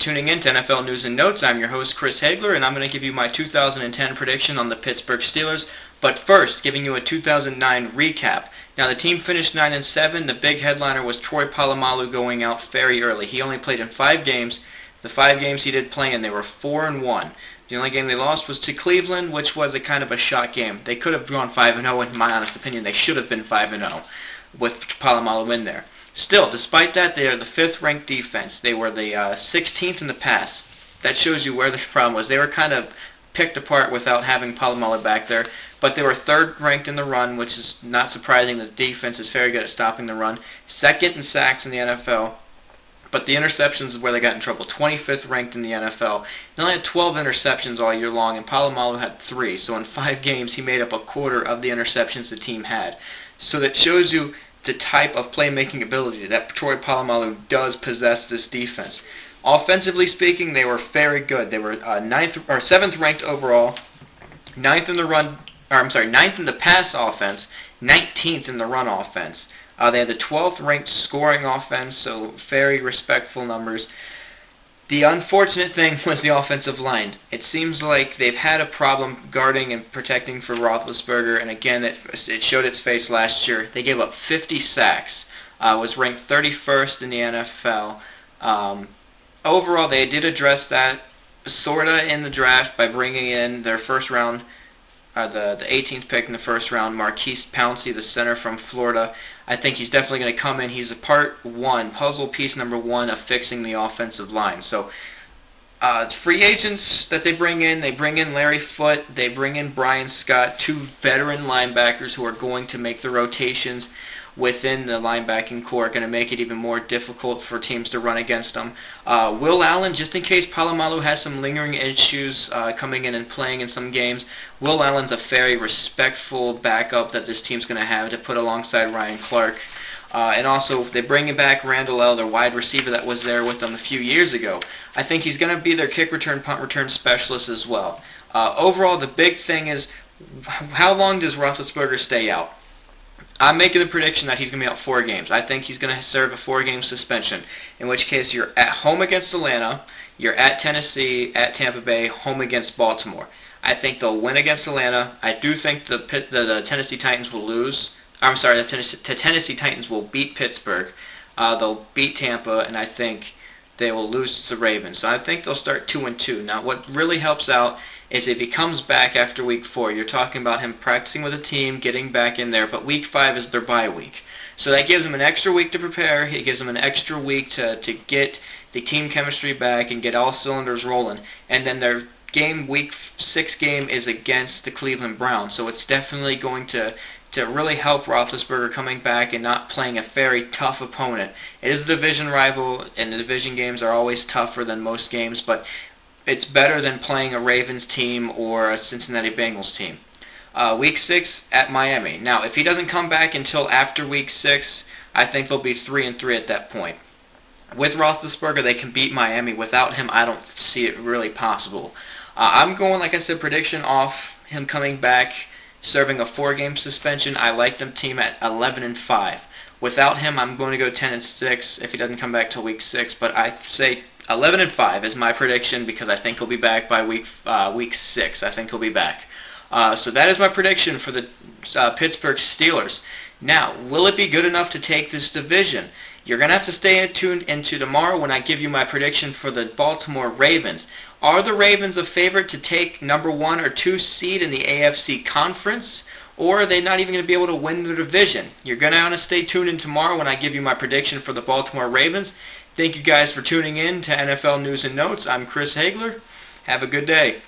tuning in to NFL News and Notes. I'm your host, Chris Hagler, and I'm going to give you my 2010 prediction on the Pittsburgh Steelers. But first, giving you a 2009 recap. Now, the team finished 9-7. The big headliner was Troy Polamalu going out very early. He only played in 5 games. The 5 games he did play in, they were 4-1. The only game they lost was to Cleveland, which was a kind of a shock game. They could have gone 5-0, in my honest opinion. They should have been 5-0 with Polamalu in there. Still, despite that, they are the 5th-ranked defense. They were the 16th in the pass. That shows you where the problem was. They were kind of picked apart without having Polamalu back there. But they were 3rd-ranked in the run, which is not surprising. The defense is very good at stopping the run. 2nd in sacks in the NFL. But the interceptions is where they got in trouble. 25th ranked in the NFL. They only had 12 interceptions all year long, and Polamalu had 3. So in 5 games, he made up a quarter of the interceptions the team had. So that shows you the type of playmaking ability that Troy Polamalu does possess this defense. Offensively speaking, they were very good. They were 7th ranked overall, 9th in the pass offense, 19th in the run offense. They had the 12th ranked scoring offense, so very respectful numbers. The unfortunate thing was the offensive line. It seems like they've had a problem guarding and protecting for Roethlisberger, and again, it showed its face last year. They gave up 50 sacks, was ranked 31st in the NFL. Overall, they did address that sort of in the draft by bringing in their first round, the 18th pick in the first round, Marquise Pouncey, the center from Florida. I think he's definitely going to come in. He's a puzzle piece number 1 of fixing the offensive line. So, free agents that they bring in Larry Foote, they bring in Brian Scott, 2 veteran linebackers who are going to make the rotations within the linebacking core, going to make it even more difficult for teams to run against them. Will Allen, just in case Polamalu has some lingering issues coming in and playing in some games, Will Allen's a very respectful backup that this team's going to have to put alongside Ryan Clark. And also, they bring back Randall L., their wide receiver that was there with them a few years ago. I think he's going to be their kick return, punt return specialist as well. Overall, the big thing is, how long does Roethlisberger stay out? I'm making the prediction that he's going to be out 4 games. I think he's going to serve a 4-game suspension, in which case you're at home against Atlanta, you're at Tennessee, at Tampa Bay, home against Baltimore. I think they'll win against Atlanta. I do think the Tennessee Titans will lose. The Tennessee Titans will beat Pittsburgh. They'll beat Tampa, and I think they will lose to the Ravens. So I think they'll start 2-2. Now, what really helps out is if he comes back after week 4. You're talking about him practicing with a team, getting back in there, but week 5 is their bye week. So that gives him an extra week to prepare. It gives him an extra week to get the team chemistry back and get all cylinders rolling. And then their week 6 game is against the Cleveland Browns. So it's definitely going to really help Roethlisberger coming back and not playing a very tough opponent. It is a division rival, and the division games are always tougher than most games, but it's better than playing a Ravens team or a Cincinnati Bengals team. Week 6 at Miami. Now, if he doesn't come back until after Week 6, I think they'll be 3-3 at that point. With Roethlisberger, they can beat Miami. Without him, I don't see it really possible. I'm going, like I said, prediction off him coming back, serving a 4-game suspension. I like them team at 11-5. Without him, I'm going to go 10-6 if he doesn't come back till Week 6. But I say 11-5 is my prediction because I think he'll be back by week 6. I think he'll be back. So that is my prediction for the Pittsburgh Steelers. Now, will it be good enough to take this division? You're going to have to stay tuned into tomorrow when I give you my prediction for the Baltimore Ravens. Are the Ravens a favorite to take number 1 or 2 seed in the AFC Conference? Or are they not even going to be able to win the division? You're going to want to stay tuned in tomorrow when I give you my prediction for the Baltimore Ravens. Thank you guys for tuning in to NFL News and Notes. I'm Chris Hagler. Have a good day.